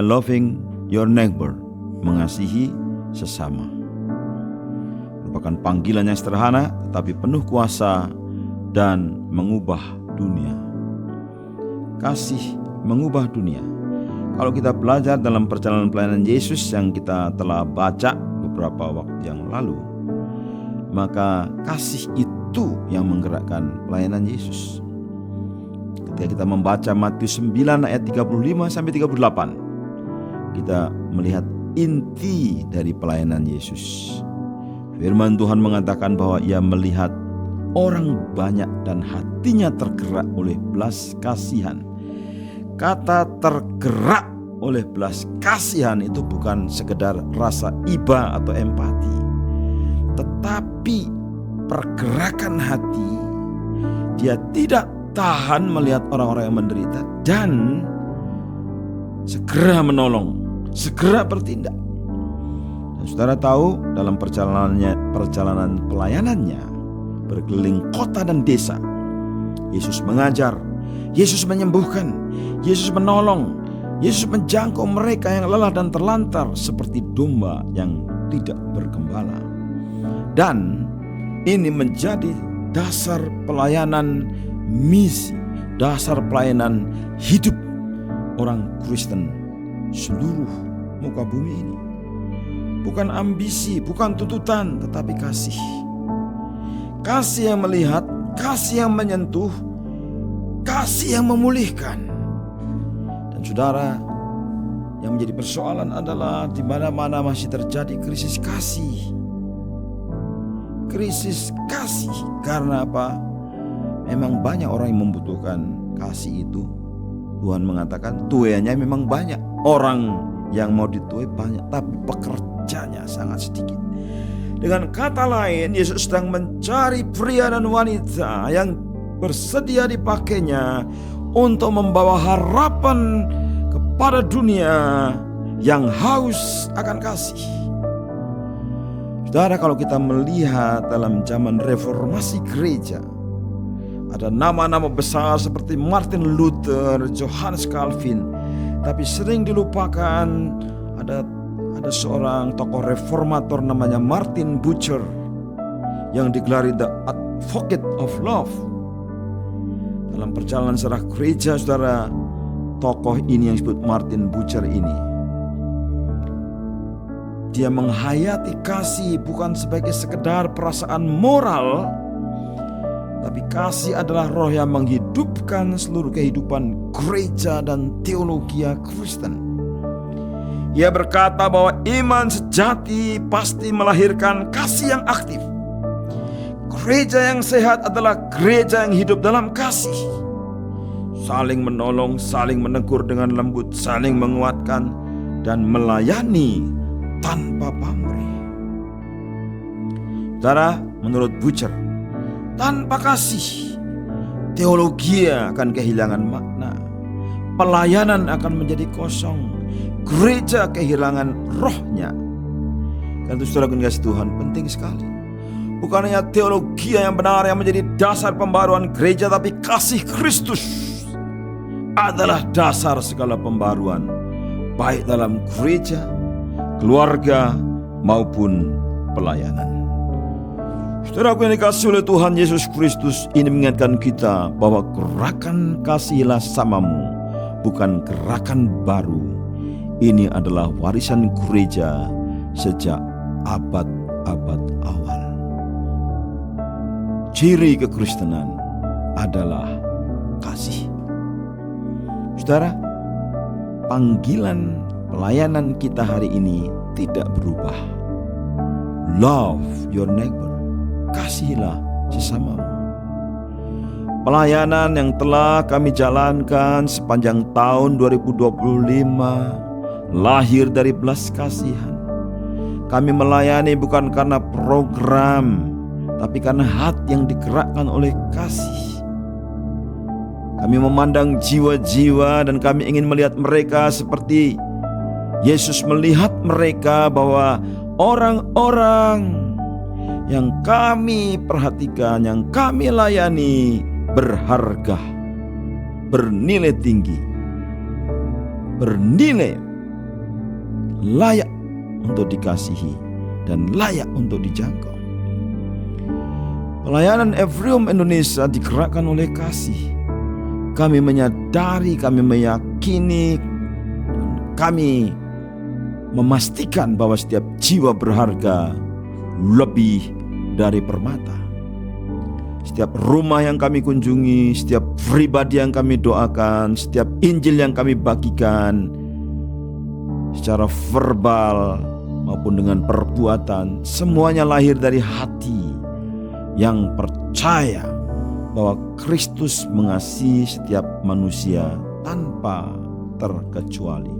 Loving your neighbor, mengasihi sesama, merupakan panggilan yang sederhana tetapi penuh kuasa dan mengubah dunia. Kasih mengubah dunia. Kalau kita belajar dalam perjalanan pelayanan Yesus yang kita telah baca beberapa waktu yang lalu, maka kasih itu yang menggerakkan pelayanan Yesus. Ketika kita membaca Matius 9 ayat 35 sampai 38, kita melihat inti dari pelayanan Yesus. Firman Tuhan mengatakan bahwa ia melihat orang banyak dan hatinya tergerak oleh belas kasihan. Kata tergerak oleh belas kasihan itu bukan sekedar rasa iba atau empati, tetapi pergerakan hati. Dia tidak tahan melihat orang-orang yang menderita dan segera menolong, segera bertindak. Dan saudara tahu dalam perjalanan pelayanannya berkeliling kota dan desa, Yesus mengajar, Yesus menyembuhkan, Yesus menolong, Yesus menjangkau mereka yang lelah dan terlantar seperti domba yang tidak bergembala. Dan ini menjadi dasar pelayanan misi, dasar pelayanan hidup orang Kristen seluruh muka bumi ini. Bukan ambisi, bukan tuntutan, tetapi kasih. Kasih yang melihat, kasih yang menyentuh, kasih yang memulihkan. Dan saudara, yang menjadi persoalan adalah di mana-mana masih terjadi krisis kasih. Krisis kasih karena apa? Memang banyak orang yang membutuhkan kasih itu. Tuhan mengatakan tuainya memang banyak, orang yang mau dituai banyak, tapi pekerjanya sangat sedikit. Dengan kata lain, Yesus sedang mencari pria dan wanita yang bersedia dipakainya untuk membawa harapan kepada dunia yang haus akan kasih. Saudara, kalau kita melihat dalam zaman reformasi gereja, ada nama-nama besar seperti Martin Luther, Johannes Calvin, tapi sering dilupakan ada seorang tokoh reformator namanya Martin Bucer yang digelari The Advocate of Love. Dalam perjalanan sejarah gereja, saudara, tokoh ini yang disebut Martin Bucer ini, dia menghayati kasih bukan sebagai sekedar perasaan moral, tapi kasih adalah roh yang menghidupkan seluruh kehidupan gereja dan teologi Kristen. Ia berkata bahwa iman sejati pasti melahirkan kasih yang aktif. Gereja yang sehat adalah gereja yang hidup dalam kasih. Saling menolong, saling menegur dengan lembut, saling menguatkan, dan melayani tanpa pamrih. Saudara, menurut Bucer, tanpa kasih, teologi akan kehilangan makna, pelayanan akan menjadi kosong, gereja kehilangan rohnya. Karena itu saudara kasih Tuhan, penting sekali. Bukan hanya teologi yang benar yang menjadi dasar pembaruan gereja, tapi kasih Kristus adalah dasar segala pembaruan, baik dalam gereja, keluarga, maupun pelayanan. Saudaraku yang dikasihi oleh Tuhan Yesus Kristus, ini mengingatkan kita bahwa gerakan kasihilah samamu bukan gerakan baru. Ini adalah warisan gereja sejak abad-abad awal. Ciri kekristenan adalah kasih. Saudara, panggilan pelayanan kita hari ini tidak berubah. Love your neighbor. Kasihilah sesamamu. Pelayanan yang telah kami jalankan sepanjang tahun 2025 lahir dari belas kasihan. Kami melayani bukan karena program, tapi karena hati yang digerakkan oleh kasih. Kami memandang jiwa-jiwa dan kami ingin melihat mereka seperti Yesus melihat mereka, bahwa orang-orang yang kami perhatikan, yang kami layani berharga, bernilai tinggi, bernilai layak untuk dikasihi dan layak untuk dijangkau. Pelayanan Evrium Indonesia digerakkan oleh kasih. Kami menyadari, kami meyakini, dan kami memastikan bahwa setiap jiwa berharga lebih dari permata. Setiap rumah yang kami kunjungi, setiap pribadi yang kami doakan, setiap Injil yang kami bagikan secara verbal maupun dengan perbuatan, semuanya lahir dari hati yang percaya bahwa Kristus mengasihi setiap manusia tanpa terkecuali.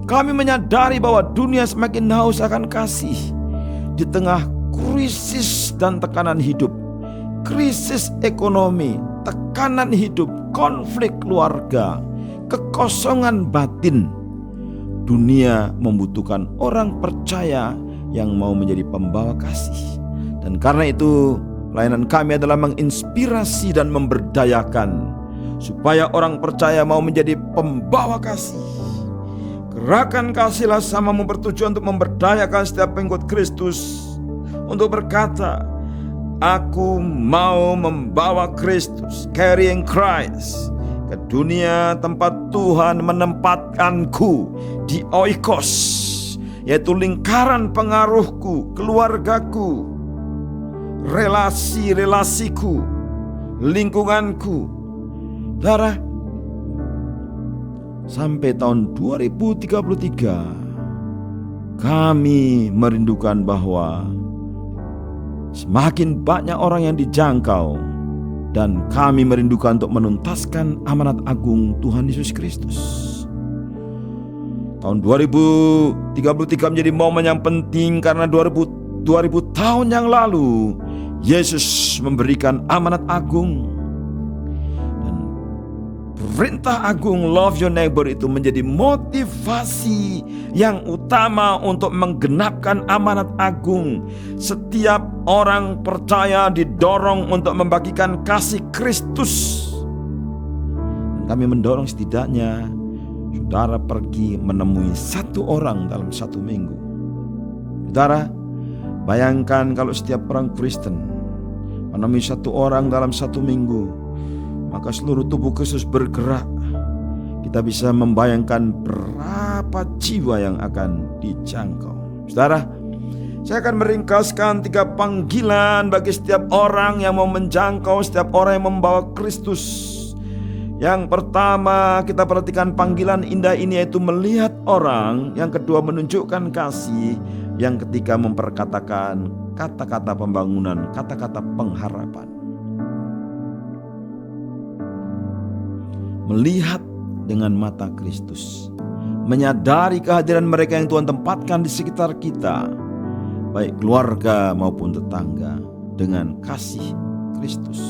Kami menyadari bahwa dunia semakin haus akan kasih di tengah krisis dan tekanan hidup, krisis ekonomi, tekanan hidup, konflik keluarga, kekosongan batin. Dunia membutuhkan orang percaya yang mau menjadi pembawa kasih. Dan karena itu pelayanan kami adalah menginspirasi dan memberdayakan supaya orang percaya mau menjadi pembawa kasih. Gerakan Kasihlah Samamu bertujuan untuk memberdayakan setiap pengikut Kristus untuk berkata, aku mau membawa Kristus, carrying Christ, ke dunia tempat Tuhan menempatkanku di oikos, yaitu lingkaran pengaruhku, keluargaku, relasi-relasiku, lingkunganku. Saudara, sampai tahun 2033 kami merindukan bahwa semakin banyak orang yang dijangkau, dan kami merindukan untuk menuntaskan amanat agung Tuhan Yesus Kristus. Tahun 2033 menjadi momen yang penting karena 2000 tahun yang lalu Yesus memberikan amanat agung. Dan perintah agung love your neighbor itu menjadi motivasi yang utama untuk menggenapkan amanat agung. Setiap orang percaya didorong untuk membagikan kasih Kristus. Dan kami mendorong setidaknya saudara pergi menemui satu orang dalam satu minggu. Saudara, bayangkan kalau setiap orang Kristen menemui satu orang dalam satu minggu, maka seluruh tubuh Kristus bergerak. Kita bisa membayangkan berapa jiwa yang akan dijangkau. Saudara, saya akan meringkaskan 3 panggilan bagi setiap orang yang mau menjangkau, setiap orang yang membawa Kristus. Yang pertama, kita perhatikan panggilan indah ini, yaitu melihat orang. Yang kedua, menunjukkan kasih. Yang ketiga, memperkatakan kata-kata pembangunan, kata-kata pengharapan. Melihat dengan mata Kristus, menyadari kehadiran mereka yang Tuhan tempatkan di sekitar kita, baik keluarga maupun tetangga, dengan kasih Kristus.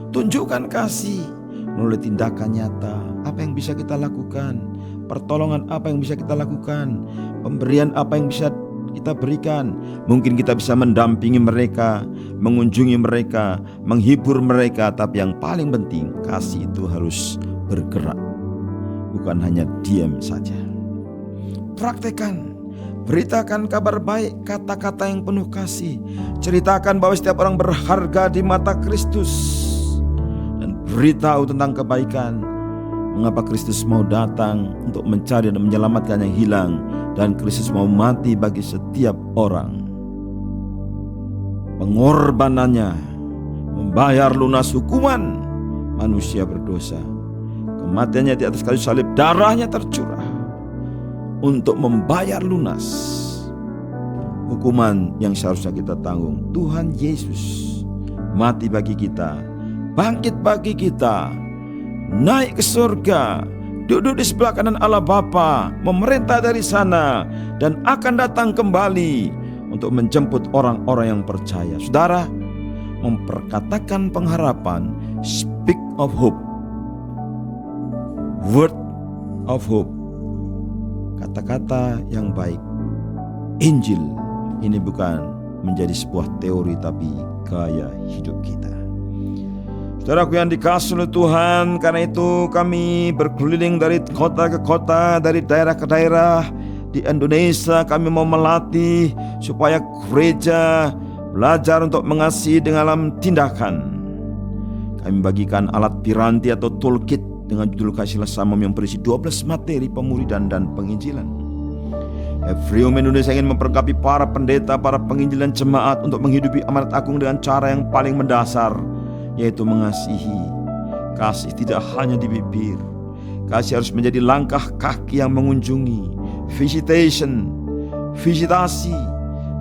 Tunjukkan kasih melalui tindakan nyata. Apa yang bisa kita lakukan? Pertolongan apa yang bisa kita lakukan? Pemberian apa yang bisa kita berikan? Mungkin kita bisa mendampingi mereka, mengunjungi mereka, menghibur mereka. Tapi yang paling penting, kasih itu harus bergerak, bukan hanya diam saja. Praktekkan, beritakan kabar baik, kata-kata yang penuh kasih. Ceritakan bahwa setiap orang berharga di mata Kristus. Beritahu tentang kebaikan, mengapa Kristus mau datang untuk mencari dan menyelamatkan yang hilang, dan Kristus mau mati bagi setiap orang. Pengorbanannya membayar lunas hukuman manusia berdosa. Kematiannya di atas kayu salib, darahnya tercurah untuk membayar lunas hukuman yang seharusnya kita tanggung. Tuhan Yesus mati bagi kita, bangkit bagi kita, naik ke surga, duduk di sebelah kanan Allah Bapa, memerintah dari sana, dan akan datang kembali untuk menjemput orang-orang yang percaya. Saudara, memperkatakan pengharapan, speak of hope, word of hope, kata-kata yang baik. Injil ini bukan menjadi sebuah teori, tapi gaya hidup kita. Saudaraku yang dikasihi oleh Tuhan, karena itu kami berkeliling dari kota ke kota, dari daerah ke daerah, di di Indonesia kami mau melatih supaya gereja belajar untuk mengasihi dalam tindakan. Kami bagikan alat piranti atau toolkit dengan judul Kasihlah Sama yang berisi 12 materi pemuridan dan penginjilan. Evrium Indonesia ingin memperlengkapi para pendeta, para penginjil dan jemaat untuk menghidupi amanat agung dengan cara yang paling mendasar, yaitu mengasihi. Kasih tidak hanya di bibir, kasih harus menjadi langkah kaki yang mengunjungi, visitasi,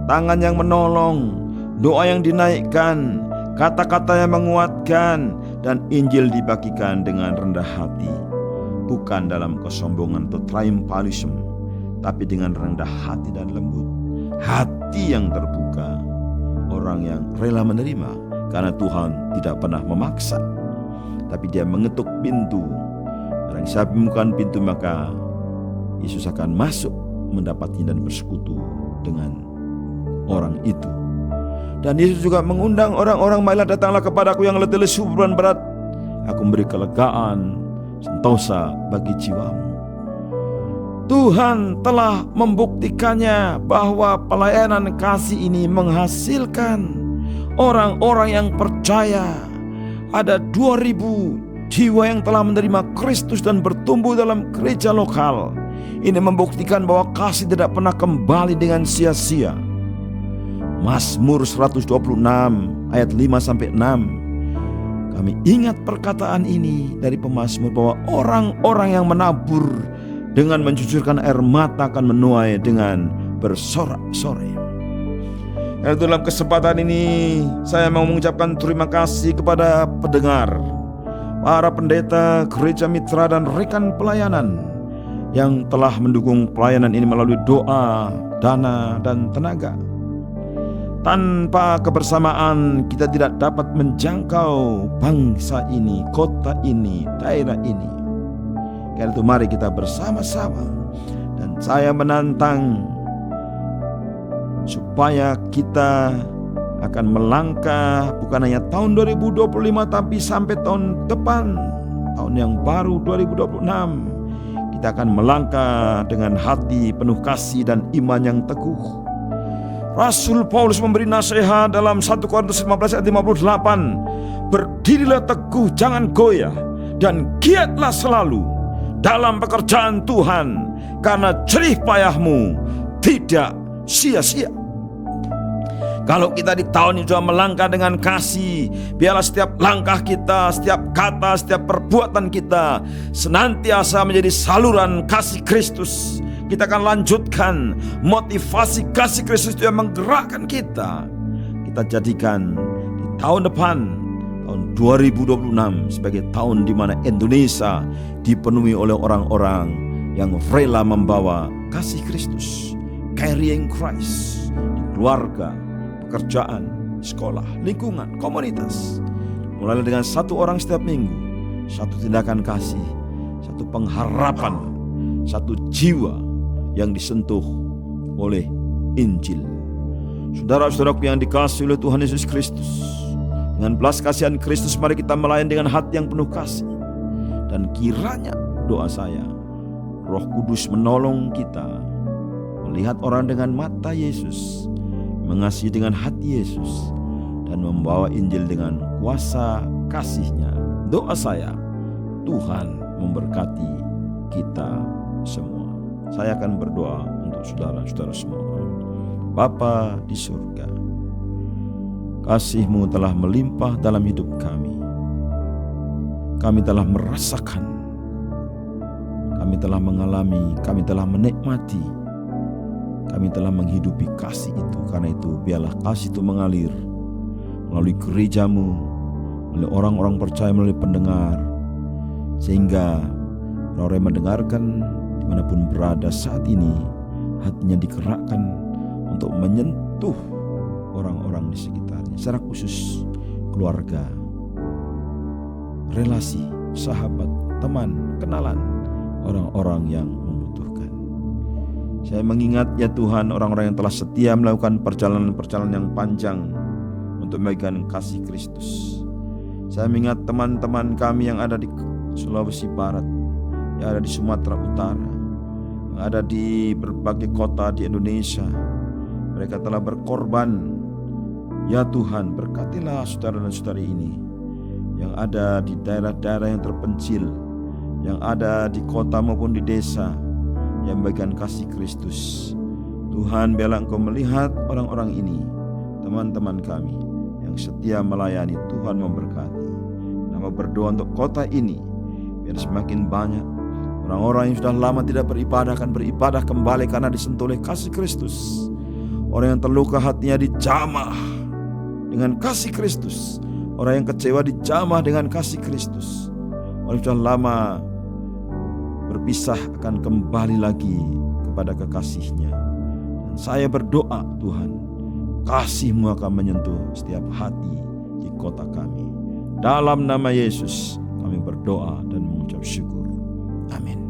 tangan yang menolong, doa yang dinaikkan, kata-kata yang menguatkan, dan Injil dibagikan dengan rendah hati, bukan dalam kesombongan atau triumphalism, tapi dengan rendah hati dan lembut, hati yang terbuka, orang yang rela menerima, karena Tuhan tidak pernah memaksa, tapi Dia mengetuk pintu. Barang siapa membuka pintu, maka Yesus akan masuk, mendapatinya dan bersekutu dengan orang itu. Dan Yesus juga mengundang orang-orang, marilah datanglah kepadaku yang letih lesu beban berat, aku memberi kelegaan, sentosa bagi jiwamu. Tuhan telah membuktikannya bahwa pelayanan kasih ini menghasilkan orang-orang yang percaya. Ada 2.000 jiwa yang telah menerima Kristus dan bertumbuh dalam gereja lokal. Ini membuktikan bahwa kasih tidak pernah kembali dengan sia-sia. Mazmur 126 ayat 5-6. Kami ingat perkataan ini dari pemazmur bahwa orang-orang yang menabur dengan mencucurkan air mata akan menuai dengan bersorak-sorai. Dan dalam kesempatan ini saya mau mengucapkan terima kasih kepada pendengar, para pendeta, gereja mitra dan rekan pelayanan yang telah mendukung pelayanan ini melalui doa, dana dan tenaga. Tanpa kebersamaan kita tidak dapat menjangkau bangsa ini, kota ini, daerah ini. Karena itu mari kita bersama-sama, dan saya menantang supaya kita akan melangkah bukan hanya tahun 2025 tapi sampai tahun depan, tahun yang baru 2026. Kita akan melangkah dengan hati penuh kasih dan iman yang teguh. Rasul Paulus memberi nasihat dalam 1 Korintus 15 ayat 58. Berdirilah teguh, jangan goyah, dan giatlah selalu dalam pekerjaan Tuhan, karena jerih payahmu tidak sia-sia. Kalau kita di tahun ini sudah melangkah dengan kasih, biarlah setiap langkah kita, setiap kata, setiap perbuatan kita senantiasa menjadi saluran kasih Kristus. Kita akan lanjutkan motivasi kasih Kristus yang menggerakkan kita. Kita jadikan di tahun depan, tahun 2026 sebagai tahun di mana Indonesia dipenuhi oleh orang-orang yang rela membawa kasih Kristus, carrying Christ di keluarga, pekerjaan, sekolah, lingkungan, komunitas. Mulai dengan satu orang setiap minggu, satu tindakan kasih, satu pengharapan, satu jiwa yang disentuh oleh Injil. Saudara-saudaraku yang dikasihi oleh Tuhan Yesus Kristus, dengan belas kasihan Kristus mari kita melayani dengan hati yang penuh kasih. Dan kiranya doa saya, Roh Kudus menolong kita melihat orang dengan mata Yesus, mengasihi dengan hati Yesus, dan membawa Injil dengan kuasa kasih-Nya. Doa saya, Tuhan memberkati kita semua. Saya akan berdoa untuk saudara-saudara semua. Bapa di surga, kasih-Mu telah melimpah dalam hidup kami. Kami telah merasakan, kami telah mengalami, kami telah menikmati, kami telah menghidupi kasih itu. Karena itu biarlah kasih itu mengalir melalui gereja-Mu, melalui orang-orang percaya, melalui pendengar, sehingga orang yang mendengarkan dimanapun berada saat ini, hatinya digerakkan untuk menyentuh orang-orang di sekitarnya, secara khusus keluarga, relasi, sahabat, teman, kenalan, orang-orang yang membutuhkan. Saya mengingat ya Tuhan, orang-orang yang telah setia melakukan perjalanan-perjalanan yang panjang untuk membagikan kasih Kristus. Saya mengingat teman-teman kami yang ada di Sulawesi Barat, yang ada di Sumatera Utara, yang ada di berbagai kota di Indonesia. Mereka telah berkorban. Ya Tuhan, berkatilah saudara dan saudari ini yang ada di daerah-daerah yang terpencil, yang ada di kota maupun di desa, yang bagian kasih Kristus. Tuhan, biarlah Engkau melihat orang-orang ini, teman-teman kami yang setia melayani. Tuhan memberkati. Nama berdoa untuk kota ini, biar semakin banyak orang-orang yang sudah lama tidak beribadah akan beribadah kembali karena disentuh oleh kasih Kristus. Orang yang terluka hatinya dijamah dengan kasih Kristus. Orang yang kecewa dijamah dengan kasih Kristus. Orang yang sudah lama berpisah akan kembali lagi kepada kekasihnya. Dan saya berdoa, Tuhan, kasih-Mu akan menyentuh setiap hati di kota kami. Dalam nama Yesus kami berdoa dan mengucap syukur. Amin.